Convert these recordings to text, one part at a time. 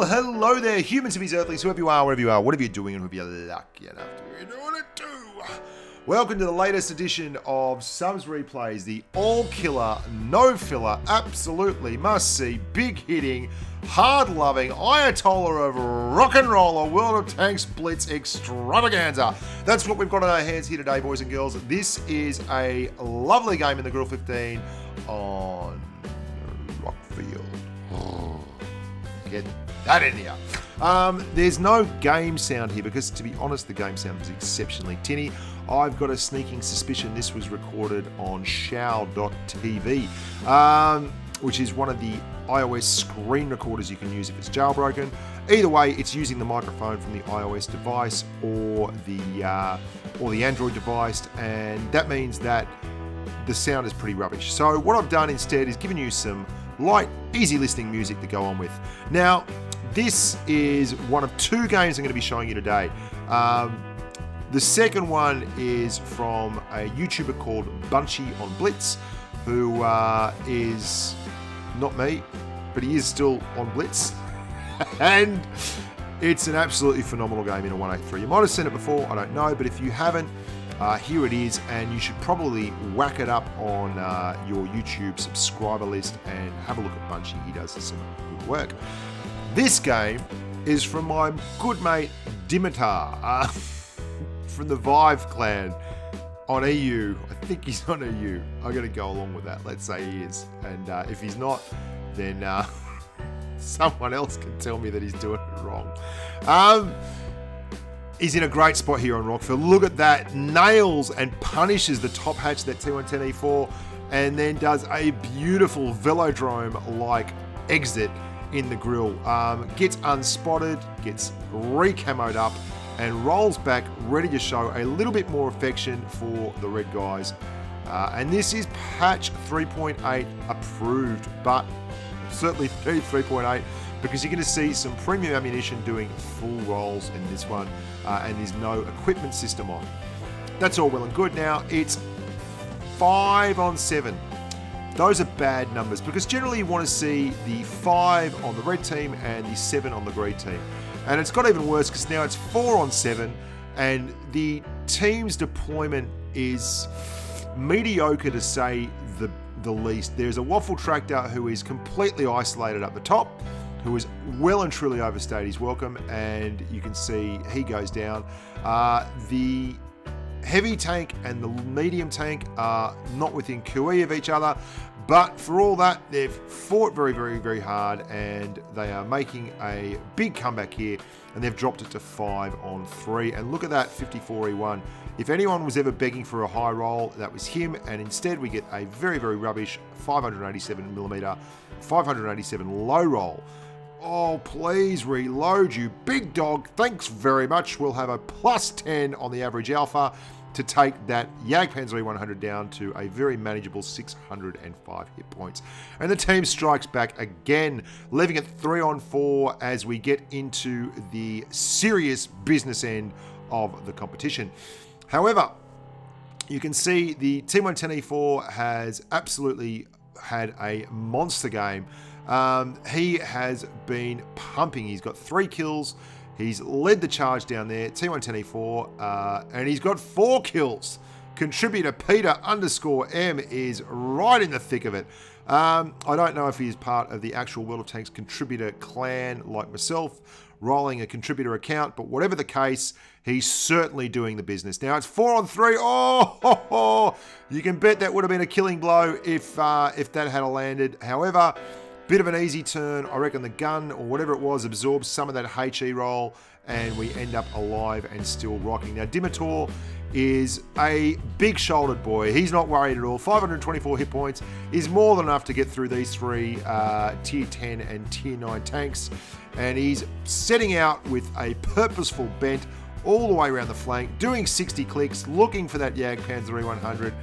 Well, hello there, humans, hippies, earthlings, whoever you are, wherever you are, whatever you're doing, and whoever you're lucky enough to be doing it too. Welcome to the latest edition of Subs Replays, the all-killer, no-filler, absolutely must-see, big-hitting, hard-loving, Ayatollah of rock and roller, World of Tanks Blitz extravaganza. That's what we've got on our hands here today, boys and girls. This is a lovely game in the Grille 15 on Rockfield. Get that in here. There's no game sound here because, to be honest, the game sound is exceptionally tinny. I've got a sneaking suspicion this was recorded on Show.tv, which is one of the iOS screen recorders you can use if it's jailbroken. Either way, it's using the microphone from the iOS device or the Android device, and that means that the sound is pretty rubbish. So what I've done instead is given you some light, easy listening music to go on with. Now, this is one of two games I'm going to be showing you today. The second one is from a YouTuber called Bunchy on Blitz, who is not me, but he is still on Blitz. And it's an absolutely phenomenal game in a 183. You might have seen it before, I don't know, but if you haven't, here it is, and you should probably whack it up on your YouTube subscriber list and have a look at Bunchy. He does some good work. This game is from my good mate Dimitar from the Vive clan on EU. I think he's on EU. I'm going to go along with that. Let's say he is. And if he's not, then someone else can tell me that he's doing it wrong. He's in a great spot here on Rockfield. Look at that. Nails and punishes the top hatch of that T110E4 and then does a beautiful velodrome-like exit in the Grille. Gets unspotted, gets re-camoed up, and rolls back, ready to show a little bit more affection for the red guys. And this is patch 3.8 approved, but certainly 3.8, because you're going to see some premium ammunition doing full rolls in this one, and there's no equipment system on. That's all well and good. Now, it's 5 on 7. Those are bad numbers, because generally you want to see the 5 on the red team and the 7 on the green team. And it's got even worse, because now it's 4 on 7, and the team's deployment is mediocre to say the least. There's a waffle tractor who is completely isolated up the top, who is well and truly overstayed his welcome, and you can see he goes down. The heavy tank and the medium tank are not within QE of each other, but for all that, they've fought very, very, very hard, and they are making a big comeback here, and they've dropped it to 5 on 3. And look at that 54E1. If anyone was ever begging for a high roll, that was him, and instead we get a very, very rubbish 587mm, 587 low roll. Oh, please reload, you big dog. Thanks very much. We'll have a +10 on the average alpha to take that Jagdpanzer E100 down to a very manageable 605 hit points. And the team strikes back again, leaving it 3 on 4 as we get into the serious business end of the competition. However, you can see the T110E4 has absolutely had a monster game. He has been pumping. He's got 3 kills. He's led the charge down there, T110E4, and he's got 4 kills. Contributor Peter_M is right in the thick of it. I don't know if he's part of the actual World of Tanks contributor clan like myself, rolling a contributor account, but whatever the case, he's certainly doing the business. Now it's 4 on 3. Oh, you can bet that would have been a killing blow if that had landed. However, bit of an easy turn. I reckon the gun or whatever it was absorbs some of that HE roll, and we end up alive and still rocking. Now, Dimitar is a big-shouldered boy. He's not worried at all. 524 hit points is more than enough to get through these 3 tier 10 and tier 9 tanks, and he's setting out with a purposeful bent all the way around the flank, doing 60 clicks, looking for that Jagdpanzer E100,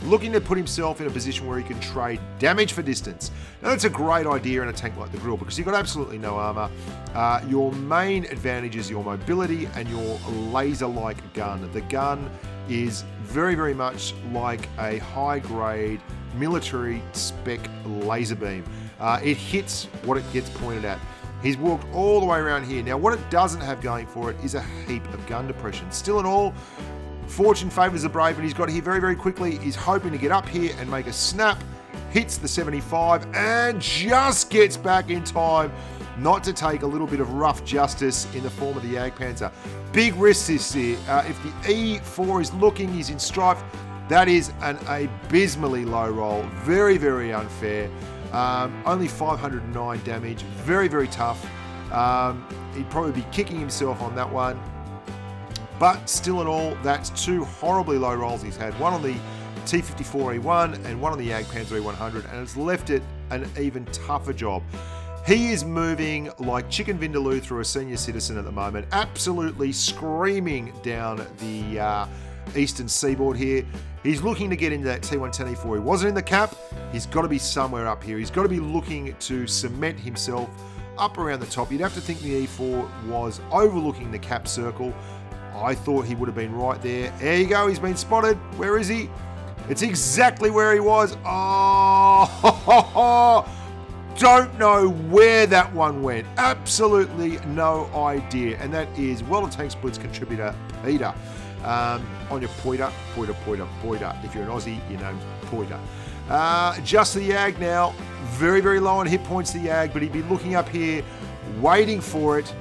looking to put himself in a position where he can trade damage for distance. Now, that's a great idea in a tank like the Grille, because you've got absolutely no armor. Your main advantage is your mobility and your laser-like gun. The gun is very, very much like a high-grade military spec laser beam. It hits what it gets pointed at. He's walked all the way around here. Now, what it doesn't have going for it is a heap of gun depression. Still in all, fortune favours the brave, and he's got here very, very quickly. He's hoping to get up here and make a snap. Hits the 75 and just gets back in time not to take a little bit of rough justice in the form of the Jagdpanzer. Big risk this here. If the E4 is looking, he's in strife. That is an abysmally low roll. Very, very unfair. Only 509 damage. Very, very tough. He'd probably be kicking himself on that one. But still in all, that's two horribly low rolls he's had. One on the T54E1 and one on the Jagdpanzer E100, and it's left it an even tougher job. He is moving like chicken vindaloo through a senior citizen at the moment, absolutely screaming down the eastern seaboard here. He's looking to get into that T110E4. He wasn't in the cap. He's got to be somewhere up here. He's got to be looking to cement himself up around the top. You'd have to think the E4 was overlooking the cap circle. I thought he would have been right there. There you go. He's been spotted. Where is he? It's exactly where he was. Oh, don't know where that one went. Absolutely no idea. And that is World of Tanks Blitz contributor Peter. On your Poiter. If you're an Aussie, you know Poiter. Just the Yag now. Very, very low on hit points, the Yag, but he'd be looking up here, waiting for it.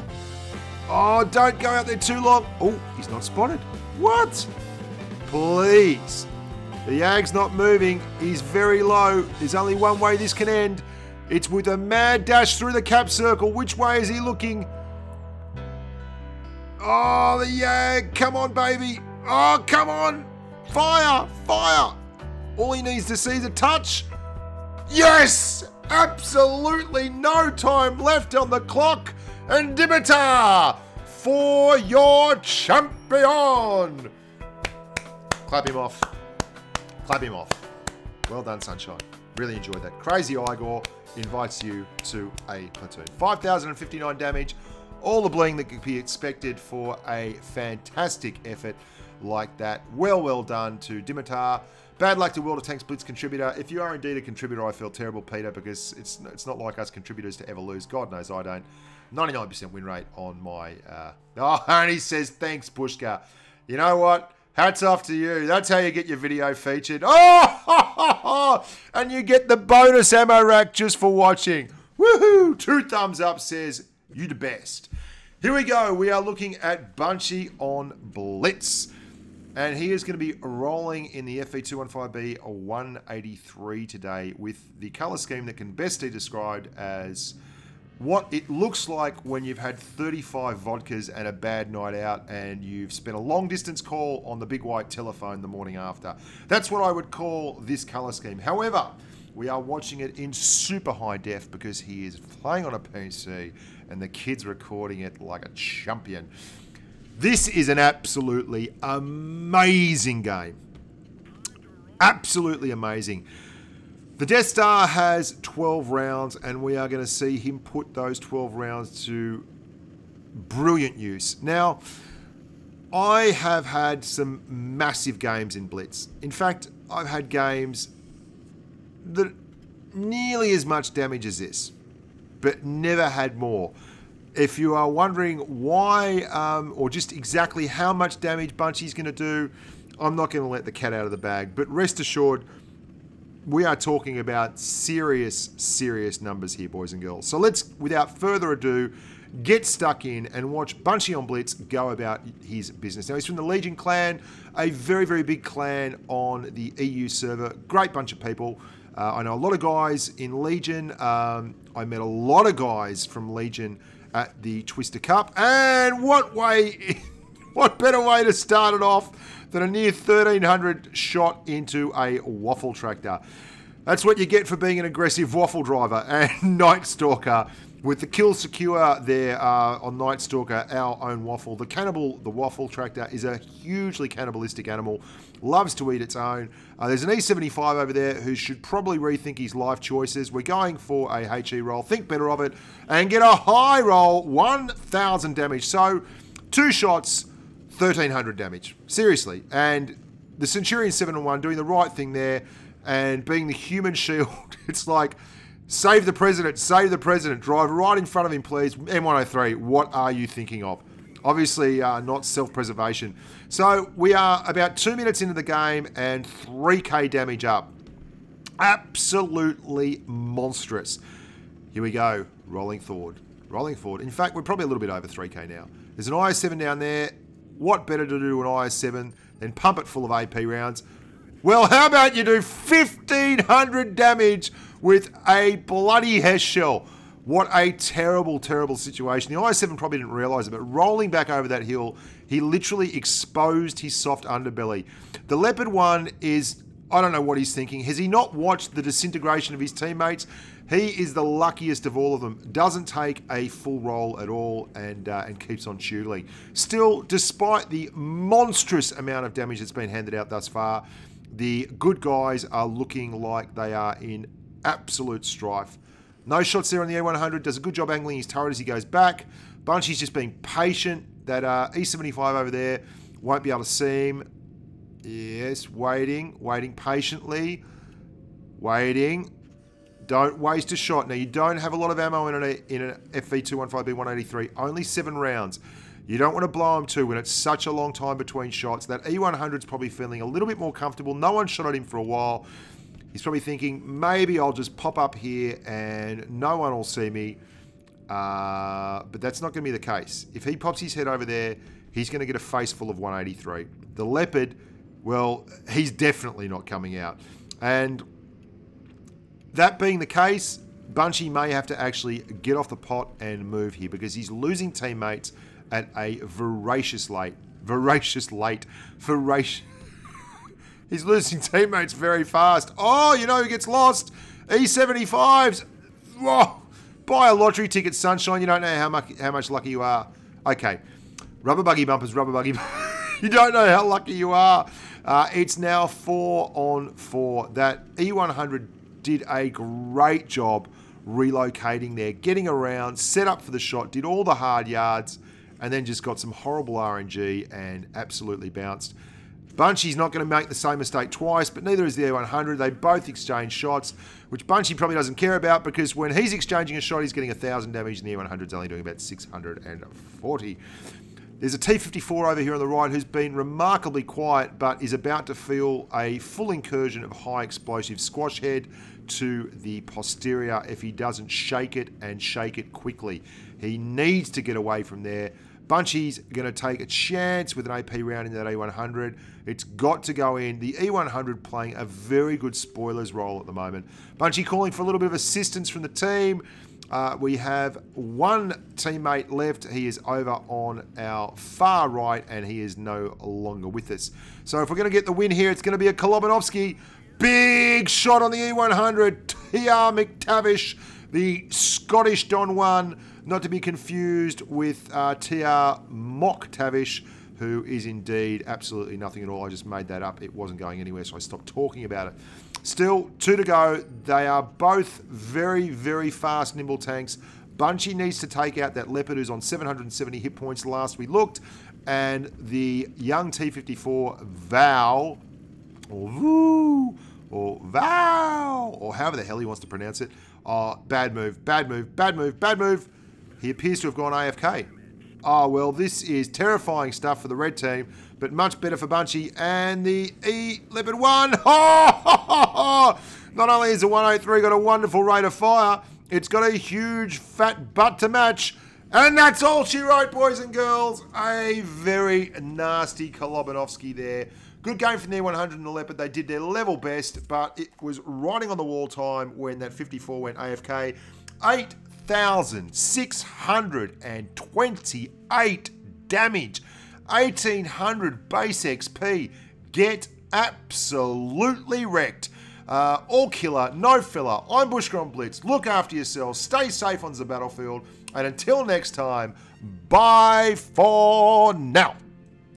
Oh, don't go out there too long. Oh, he's not spotted. What? Please. The Yag's not moving. He's very low. There's only one way this can end. It's with a mad dash through the cap circle. Which way is he looking? Oh, the Yag. Come on, baby. Oh, come on. Fire. Fire. All he needs to see is a touch. Yes. Absolutely no time left on the clock. And Dimitar for your champion. Clap him off. Clap him off. Well done, Sunshine. Really enjoyed that. Crazy Igor invites you to a platoon. 5,059 damage. All the bling that could be expected for a fantastic effort like that. Well done to Dimitar. Bad luck to World of Tanks Blitz contributor. If you are indeed a contributor, I feel terrible, Peter, because it's not like us contributors to ever lose. God knows I don't. 99% win rate on my... Oh, and he says, thanks, Bushka. You know what? Hats off to you. That's how you get your video featured. Oh, and you get the bonus ammo rack just for watching. Woohoo! 2 thumbs up says, you the best. Here we go. We are looking at Bunchy on Blitz. And he is going to be rolling in the FE215B 183 today with the colour scheme that can best be described as what it looks like when you've had 35 vodkas and a bad night out and you've spent a long distance call on the big white telephone the morning after. That's what I would call this colour scheme. However, we are watching it in super high def because he is playing on a PC and the kid's recording it like a champion. This is an absolutely amazing game. Absolutely amazing. The Deathstar has 12 rounds, and we are going to see him put those 12 rounds to brilliant use. Now, I have had some massive games in Blitz. In fact, I've had games that nearly as much damage as this, but never had more. If you are wondering why, or just exactly how much damage Bunchy's going to do, I'm not going to let the cat out of the bag. But rest assured, we are talking about serious, serious numbers here, boys and girls. So let's, without further ado, get stuck in and watch Bunchy on Blitz go about his business. Now, he's from the Legion clan, a very, very big clan on the EU server. Great bunch of people. I know a lot of guys in Legion. I met a lot of guys from Legion at the Twister Cup. And what better way to start it off than a near 1300 shot into a waffle tractor. That's what you get for being an aggressive waffle driver. And Night Stalker, with the kill secure there on Night Stalker, our own waffle. The cannibal, the waffle tractor, is a hugely cannibalistic animal. Loves to eat its own. There's an E75 over there who should probably rethink his life choices. We're going for a HE roll. Think better of it. And get a high roll, 1,000 damage. So, 2 shots, 1,300 damage. Seriously. And the Centurion 7-1 doing the right thing there and being the human shield. It's like, Save the president, save the president. Drive right in front of him, please. M103, what are you thinking of? Obviously, not self-preservation. So we are about 2 minutes into the game and 3k damage up. Absolutely monstrous. Here we go. Rolling forward. Rolling forward. In fact, we're probably a little bit over 3k now. There's an IS-7 down there. What better to do to an IS-7 than pump it full of AP rounds? Well, how about you do 1,500 damage with a bloody Hess shell? What a terrible, terrible situation. The IS-7 probably didn't realise it, but rolling back over that hill, he literally exposed his soft underbelly. The Leopard 1 is, I don't know what he's thinking. Has he not watched the disintegration of his teammates? He is the luckiest of all of them. Doesn't take a full roll at all and keeps on shooting. Still, despite the monstrous amount of damage that's been handed out thus far, the good guys are looking like they are in absolute strife. No shots there on the E100. Does a good job angling his turret as he goes back. Bunchy's just being patient. That E75 over there won't be able to see him. Yes, waiting. Waiting patiently. Waiting. Don't waste a shot. Now, you don't have a lot of ammo in an FV215B183. Only 7 rounds. You don't want to blow them too when it's such a long time between shots. That E100's probably feeling a little bit more comfortable. No one shot at him for a while. He's probably thinking, maybe I'll just pop up here and no one will see me. But that's not going to be the case. If he pops his head over there, he's going to get a face full of 183. The Leopard, well, he's definitely not coming out. And that being the case, Bunchy may have to actually get off the pot and move here because he's losing teammates at a voracious late. He's losing teammates very fast. Oh, you know who gets lost? E75s. Whoa. Buy a lottery ticket, sunshine. You don't know how much lucky you are. Okay. Rubber buggy bumpers, rubber buggy. You don't know how lucky you are. It's now 4 on 4. That E100 did a great job relocating there, getting around, set up for the shot, did all the hard yards, and then just got some horrible RNG and absolutely bounced. Bunchy's not going to make the same mistake twice, but neither is the E100. They both exchange shots, which Bunchy probably doesn't care about because when he's exchanging a shot, he's getting 1,000 damage, and the E100's only doing about 640. There's a T-54 over here on the right who's been remarkably quiet, but is about to feel a full incursion of high explosive squash head to the posterior if he doesn't shake it and shake it quickly. He needs to get away from there. Bunchy's going to take a chance with an AP round in that E100. It's got to go in. The E100 playing a very good spoilers role at the moment. Bunchy calling for a little bit of assistance from the team. We have one teammate left. He is over on our far right, and he is no longer with us. So if we're going to get the win here, it's going to be a Kolobanovsky. Big shot on the E100. T.R. McTavish, the Scottish Don Juan, not to be confused with T.R. McTavish, who is indeed absolutely nothing at all. I just made that up. It wasn't going anywhere, so I stopped talking about it. Still, 2 to go. They are both very, very fast, nimble tanks. Bunchy needs to take out that Leopard who's on 770 hit points last we looked. And the young T-54 Val, or Voo, or Val, or however the hell he wants to pronounce it. Bad move, bad move, bad move, bad move. He appears to have gone AFK. Oh, well, this is terrifying stuff for the red team, but much better for Bunchy. And the E-Leopard 1. Oh, not only has the 183 got a wonderful rate of fire, it's got a huge fat butt to match. And that's all she wrote, boys and girls. A very nasty Kolobanovsky there. Good game from the E100 and the Leopard. They did their level best, but it was riding on the wall time when that 54 went AFK. 8,628 damage. 1,800 base XP. Get absolutely wrecked. All killer, no filler. I'm Bushka on Blitz. Look after yourselves. Stay safe on the battlefield. And until next time, bye for now.